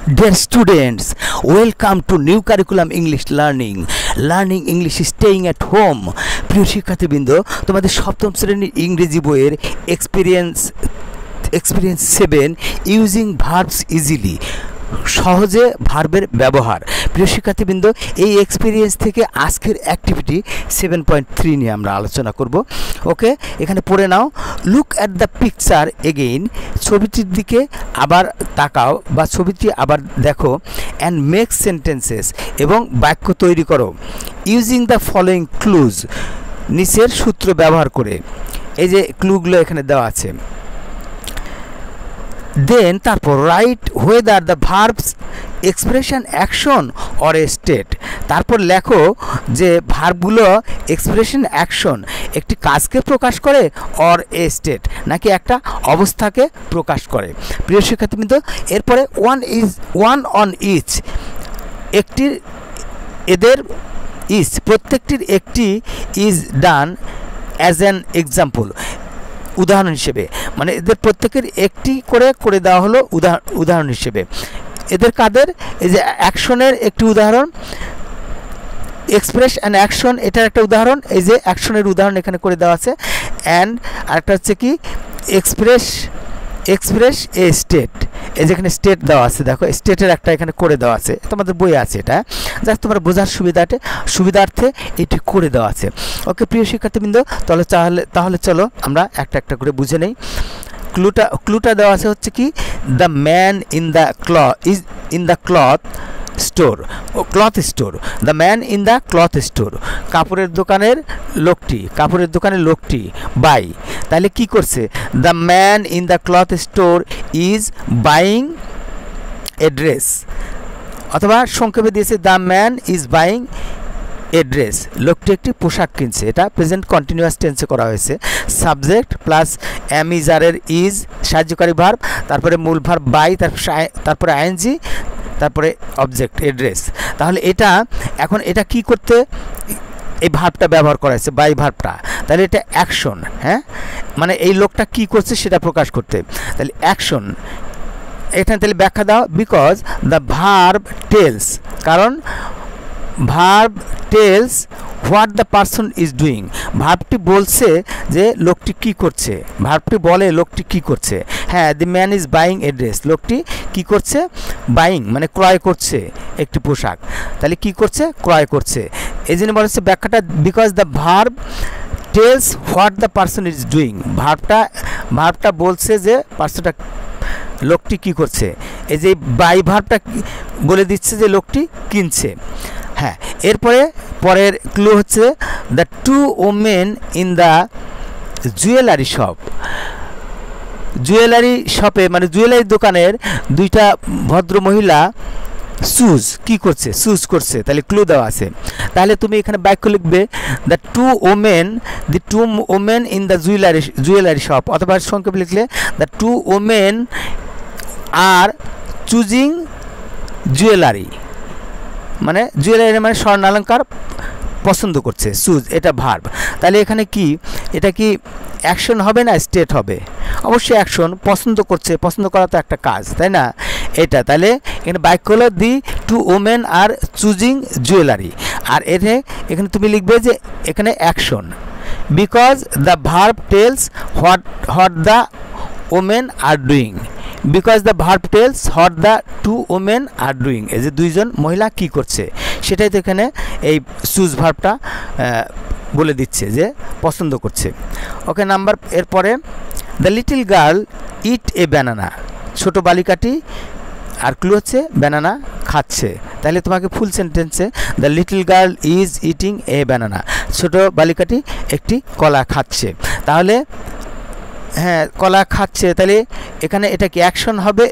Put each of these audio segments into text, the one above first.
Dear students, welcome to new curriculum English learning. Learning English staying at home. প্রিয় শিক্ষার্থীবৃন্দ, তোমাদের সপ্তম শ্রেণীর ইংরেজি বইয়ের এক্সপিরিয়েন্স 7 ইউজিং ভার্বস ইজিলি, সহজে ভার্বের ব্যবহার। প্রিয় শিক্ষার্থীবৃন্দ, এই এক্সপিরিয়েন্স থেকে আজকের অ্যাক্টিভিটি 7.3 নিয়ে আমরা আলোচনা করব। ওকে, এখানে পড়ে নাও। Look at the picture again, ছবিটির দিকে আবার তাকাও বা ছবিটি আবার দেখো। অ্যান্ড মেক সেন্টেন্সেস, এবং বাক্য তৈরি করো। ইউজিং দ্য ফলোয়িং ক্লুজ, নিচের সূত্র ব্যবহার করে। এই যে ক্লুগুলো এখানে দেওয়া আছে। দেন তারপর right whether the verbs expression action or a state, তারপর লেখো যে ভার্বগুলো এক্সপ্রেশন অ্যাকশন একটি কাজকে প্রকাশ করে অর এ স্টেট নাকি একটা অবস্থাকে প্রকাশ করে। প্রিয় শিক্ষার্থীবৃন্দ, এরপরে ওয়ান অন ইচ, একটির এদের ইচ প্রত্যেকটির একটি is done as an example, উদাহরণ হিসেবে। মানে এদের প্রত্যেকের একটি করে দেওয়া হলো উদাহরণ হিসেবে। এদের কাদের? এই যে অ্যাকশনের একটি উদাহরণ, এক্সপ্রেস অ্যান্ড অ্যাকশন, এটার একটা উদাহরণ। এই যে অ্যাকশনের উদাহরণ এখানে করে দেওয়া আছে। অ্যান্ড আরেকটা হচ্ছে কি এক্সপ্রেস এ স্টেট, এই যেখানে স্টেট দেওয়া আছে, দেখো স্টেটের একটা এখানে করে দেওয়া আছে, তোমাদের বই আছে এটা, জাস্ট তোমার বোঝার সুবিধার্থে এটি করে দেওয়া আছে। ওকে প্রিয় শিক্ষার্থীবৃন্দ, তাহলে চলো আমরা একটা একটা করে বুঝে নেই। ক্লুটা দেওয়া আছে হচ্ছে কি the man in the cloth store, the man in the cloth store, কাপড়ের দোকানের লোকটি বাই। তাহলে কি করছে? The man in the cloth store is buying a dress, অথবা সংক্ষেপে দিয়েছে the man is buying a dress, লোকটি একটি পোশাক কিনছে। এটা প্রেজেন্ট কন্টিনিউয়াস টেন্সে করা হয়েছে। সাবজেক্ট প্লাস এম ইজ আর এর ইজ সাহায্যকারী ভার্ব, তারপরে মূল ভার্ব বাই, তারপরে আইএনজি, তারপরে অবজেক্ট এড্রেস। তাহলে এখন এটা কি করতে এই ভার্বটা ব্যবহার করা হয়েছে, বাই ভার্বটা। তাহলে এটা অ্যাকশন, হ্যাঁ, মানে এই লোকটা কি করছে সেটা প্রকাশ করতে। তাহলে অ্যাকশন, এখানে তাহলে ব্যাখ্যা দাও। বিকজ দ্য ভার্ব টেলস, কারণ verb tells what the person is doing, ভার্বটি বলছে যে লোকটি কি করছে, ভার্বটি বলে লোকটি কি করছে। হ্যাঁ, the man is buying a dress, লোকটি কি করছে? বাইং মানে ক্রয় করছে একটি পোশাক। তাহলে কি করছে? ক্রয় করছে। এই জন্য বলা হচ্ছে ব্যাখ্যাটা, because the verb tells what the person is doing, ভার্বটা বলছে যে লোকটি কি করছে। এই যে বাই ভার্বটা বলে দিচ্ছে যে লোকটি কিনছে। হ্যাঁ, পরের ক্লু হচ্ছে the two women in the jewellery শপে, মানে জুয়েলারি দোকানের দুইটা ভদ্র মহিলা চুজ করছে। তাহলে ক্লু দেওয়া আছে। তাহলে তুমি এখানে বাক্য লিখবে the two women in the jewellery shop, অথবা সংক্ষেপে লিখলে the two women are choosing jewellery, মানে স্বর্ণালঙ্কার পছন্দ করছে। চুজ এটা ভার্ব। তাহলে এখানে কি এটা কি অ্যাকশন হবে না স্টেট হবে? অবশ্যই অ্যাকশন, পছন্দ করা তো একটা কাজ, তাই না? এটা তাহলে এখানে বাক্য হলো the two women are choosing jewellery. আর এখানে তুমি লিখবে যে এখানে action, because the verb tells what the women are doing, because the verb tells what the two women are doing, এই যে দুইজন মহিলা কি করছে সেটাই তো এখানে এই চুজ ভার্বটা বলে দিচ্ছে যে পছন্দ করছে। ওকে, এরপরে the little girl eat a banana, ছোট বালিকাটি, আর ক্লু হচ্ছে ব্যানানা খাচ্ছে। তাহলে তোমাকে ফুল সেন্টেন্সে the little girl is eating a banana, ছোট বালিকাটি একটি কলা খাচ্ছে। তাহলে হ্যাঁ, কলা খাচ্ছে, তাহলে এখানে এটা কি অ্যাকশন হবে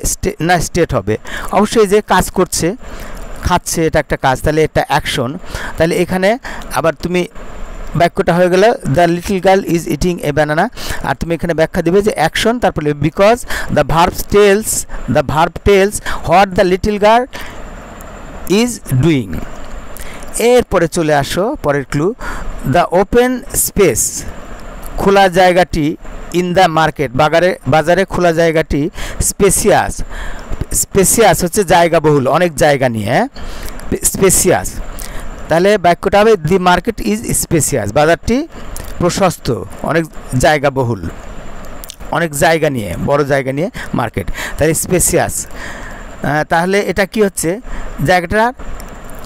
না স্টেট হবে? অবশ্যই যে কাজ করছে, খাচ্ছে, এটা একটা কাজ, তাহলে এটা অ্যাকশন। তাহলে এখানে আবার তুমি বাক্যটা হয়ে গেল the little girl is eating a banana, আর তুমি এখানে ব্যাখ্যা দিবে যে অ্যাকশন, তারপরে because the verb tells what the little girl is doing. এরপরে চলে আসো পরের ক্লু, দ্য ওপেন স্পেস, খোলা জায়গাটি, ইন দ্য মার্কেট, বাজারে খোলা জায়গাটি, স্পেসিয়াস স্পেসিয়াস হচ্ছে জায়গা বহুল, অনেক জায়গা নিয়ে, হ্যাঁ স্পেসিয়াস। তাহলে বাক্যটা হবে দি মার্কেট ইজ স্পেসিয়াস, বাজারটি প্রশস্ত, অনেক জায়গা বহুল, অনেক জায়গা নিয়ে, বড় জায়গা নিয়ে মার্কেট, তাহলে স্পেসিয়াস। তাহলে এটা কি হচ্ছে, জায়গাটা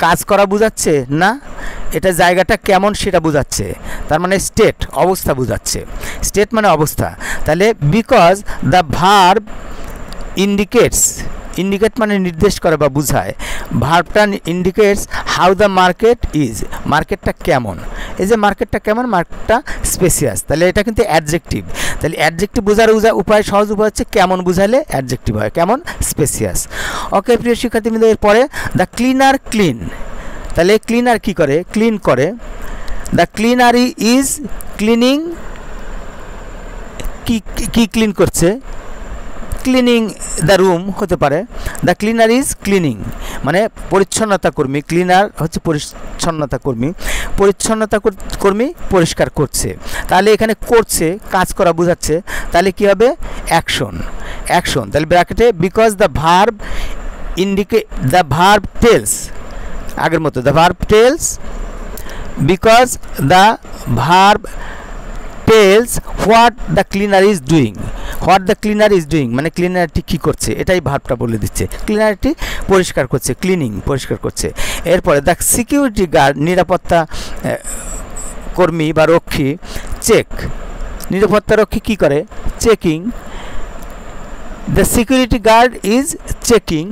কাজ করা বোঝাচ্ছে না, এটা জায়গাটা কেমন সেটা বোঝাচ্ছে, তার মানে স্টেট, অবস্থা বোঝাচ্ছে, স্টেট মানে অবস্থা। তাহলে because the verb indicates, indicate মানে নির্দেশ করে বা বোঝায়, ভার্বটা indicates how the market is, মার্কেটটা কেমন, এই যে মার্কেটটা কেমন, মার্কেটটা স্পেসিয়াস, তাহলে এটা কিন্তু অ্যাডজেক্টিভ। তাহলে অ্যাডজেক্টিভ বোঝার উপায়, সহজ উপায় হচ্ছে কেমন বুঝালে অ্যাডজেক্টিভ হয়, কেমন স্পেসিয়াস। ওকে প্রিয় শিক্ষার্থীবৃন্দ, এরপরে দ্য ক্লিনার ক্লিন, তাহলে ক্লিনার কি করে, ক্লিন করে, দ্য ক্লিনার ইজ ক্লিনিং, কি ক্লিন করছে, ক্লিনিং দ্য রুম হতে পারে, দ্য ক্লিনার ইজ ক্লিনিং মানে পরিচ্ছন্নতা কর্মী, ক্লিনার হচ্ছে পরিচ্ছন্নতা কর্মী, পরিচ্ছন্নতা কর্মী পরিষ্কার করছে, তাহলে এখানে করছে কাজ করা বোঝাচ্ছে, তাহলে কি হবে অ্যাকশন, অ্যাকশন। তাহলে ব্র্যাকেটে because the verb indicate, the verb tells, আগের মতো the verb tells, because the verb tells what the cleaner is doing, what the cleaner is doing মানে ক্লিনারটি কী করছে, এটাই ভার্বটা বলে দিচ্ছে, ক্লিনারটি পরিষ্কার করছে, ক্লিনিং পরিষ্কার করছে। এরপরে দ্য সিকিউরিটি গার্ড, নিরাপত্তা কর্মী বা রক্ষী, চেক, নিরাপত্তা রক্ষী কী করে, checking, the security guard is checking,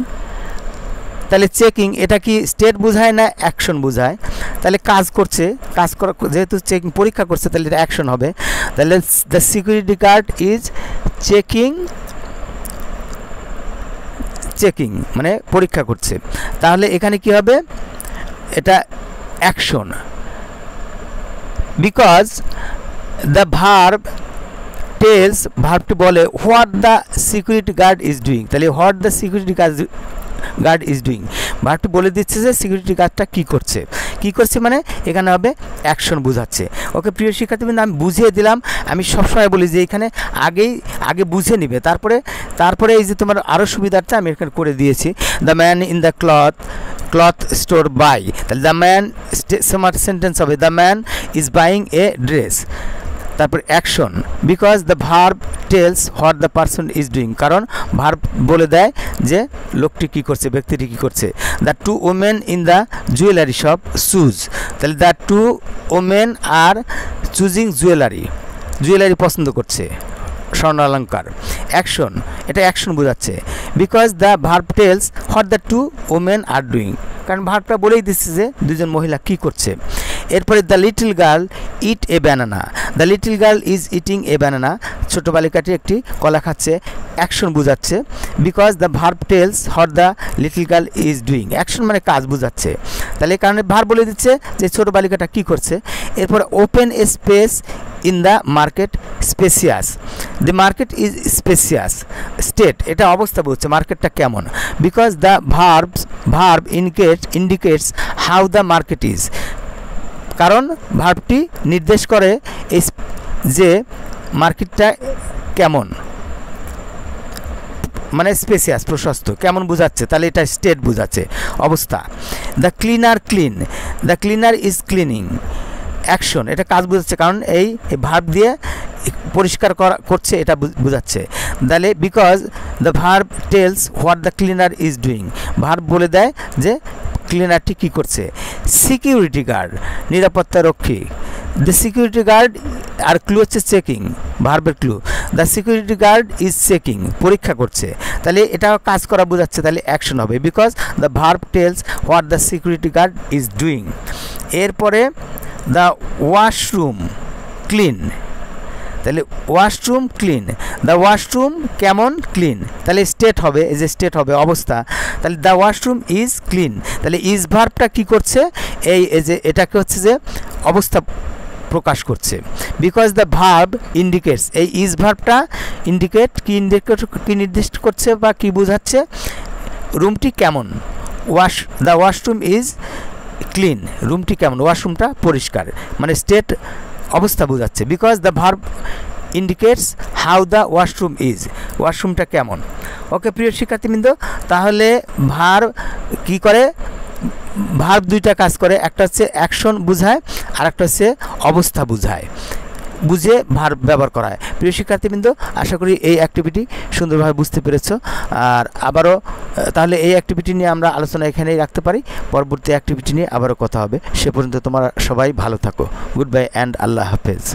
তাহলে চেকিং এটা কি স্টেট বোঝায় না অ্যাকশন বোঝায়, তাহলে কাজ করছে, কাজ করা যেহেতু চেকিং পরীক্ষা করছে তাহলে এটা অ্যাকশন হবে, তাহলে the security guard is checking, checking মানে পরীক্ষা করছে, তাহলে এখানে কি হবে এটা action. Because the verb tells, ভার্বটি বলে what the security guard is doing, তাহলে what the security guard is doing, ভার্বটি বলে দিচ্ছে যে সিকিউরিটি গার্ডটা কী করছে, কী করছে মানে এখানে হবে অ্যাকশন বোঝাচ্ছে। ওকে প্রিয় শিক্ষার্থীবৃন্দ, আমি বুঝিয়ে দিলাম, আমি সবসময় বলি যে এখানে আগে বুঝে নিবে, তারপরে এই যে তোমার আরও সুবিধাটা আমি এখানে করে দিয়েছি, the man in the cloth store buy, তাহলে দ্য ম্যান তোমার সেন্টেন্স হবে the man is buying a dress, তারপর action, because the verb tells what the person is doing, কারণ ভার্ব বলে দেয় যে লোকটি কী করছে, ব্যক্তিটি কী করছে। The two women in the jewellery shop choose, তাহলে the two women are choosing jewellery পছন্দ করছে, স্বর্ণ অলঙ্কার। অ্যাকশন, এটা অ্যাকশন বোঝাচ্ছে, because the verb tells what the two women are doing, কারণ ভার্বটা বলেই দিচ্ছে যে দুজন মহিলা কী করছে। এরপরে the little girl eat a banana, the little girl is eating a banana, ছোটো বালিকাটি একটি কলা খাচ্ছে, অ্যাকশন বোঝাচ্ছে, because the verb tells what the little girl is doing, action মানে কাজ বোঝাচ্ছে, তাহলে এই কারণে ভার্ব বলে দিচ্ছে যে ছোটো বালিকাটা কী করছে। এরপরে open A space in the market spacious, the market is spacious, state এটা অবস্থা বলছে মার্কেটটা কেমন, because the verb indicates how the market is, কারণ ভার্বটি নির্দেশ করে যে মার্কেটটা কেমন মানে স্পেসিয়াস প্রশস্ত, কেমন বোঝাচ্ছে, তাহলে এটা স্টেট বোঝাচ্ছে অবস্থা। The cleaner clean, the cleaner is cleaning, action এটা কাজ বোঝাচ্ছে, কারণ এই ভার্ব দিয়ে পরিষ্কার করছে এটা বোঝাচ্ছে, তাহলে because the verb tells what the cleaner is doing, verb বলে দেয় যে ক্লিনারটি কী করছে। সিকিউরিটি গার্ড নিরাপত্তা রক্ষী, দ্য সিকিউরিটি গার্ড আর ক্লু হচ্ছে চেকিং, ভার্বের ক্লু, the security guard is checking পরীক্ষা করছে, তাহলে এটা কাজ করা বোঝাচ্ছে, তাহলে অ্যাকশন হবে, because the verb tells what the security guard is doing. এরপরে দ্য ওয়াশরুম ক্লিন, তাহলে ওয়াশরুম ক্লিন, দ্য ওয়াশরুম কেমন ক্লিন, তাহলে স্টেট হবে, এই যে স্টেট হবে অবস্থা, তাহলে দ্য ওয়াশরুম ইজ ক্লিন, তাহলে ইজ ভার্বটা কী করছে, এই যে এটাকে হচ্ছে যে অবস্থা প্রকাশ করছে, বিকজ দ্য ভার্ব ইন্ডিকেটস, এই ইজ ভার্বটা কি নির্দিষ্ট করছে বা কি বোঝাচ্ছে, রুমটি কেমন, দ্য ওয়াশরুম ইজ ক্লিন, রুমটি কেমন, ওয়াশরুমটা পরিষ্কার, মানে স্টেট অবস্থা বোঝাচ্ছে, because the verb indicates how the washroom is, ওয়াশরুমটা কেমন। ওকে প্রিয় শিক্ষার্থীবৃন্দ, তাহলে ভার্ব কি করে, ভার্ব দুইটা কাজ করে, একটা হচ্ছে অ্যাকশন বোঝায় আর একটা হচ্ছে অবস্থা বোঝায়, বুঝে ভার্ব ব্যবহার করা হয়। প্রিয় শিক্ষার্থীবৃন্দ, আশা করি এই অ্যাক্টিভিটি সুন্দরভাবে বুঝতে পেরেছো। আর আবারও তাহলে এই অ্যাক্টিভিটি নিয়ে আমরা আলোচনা এখানেই রাখতে পারি, পরবর্তী অ্যাক্টিভিটি নিয়ে আবারও কথা হবে। সে পর্যন্ত তোমরা সবাই ভালো থাকো। গুড বাই অ্যান্ড আল্লাহ হাফেজ।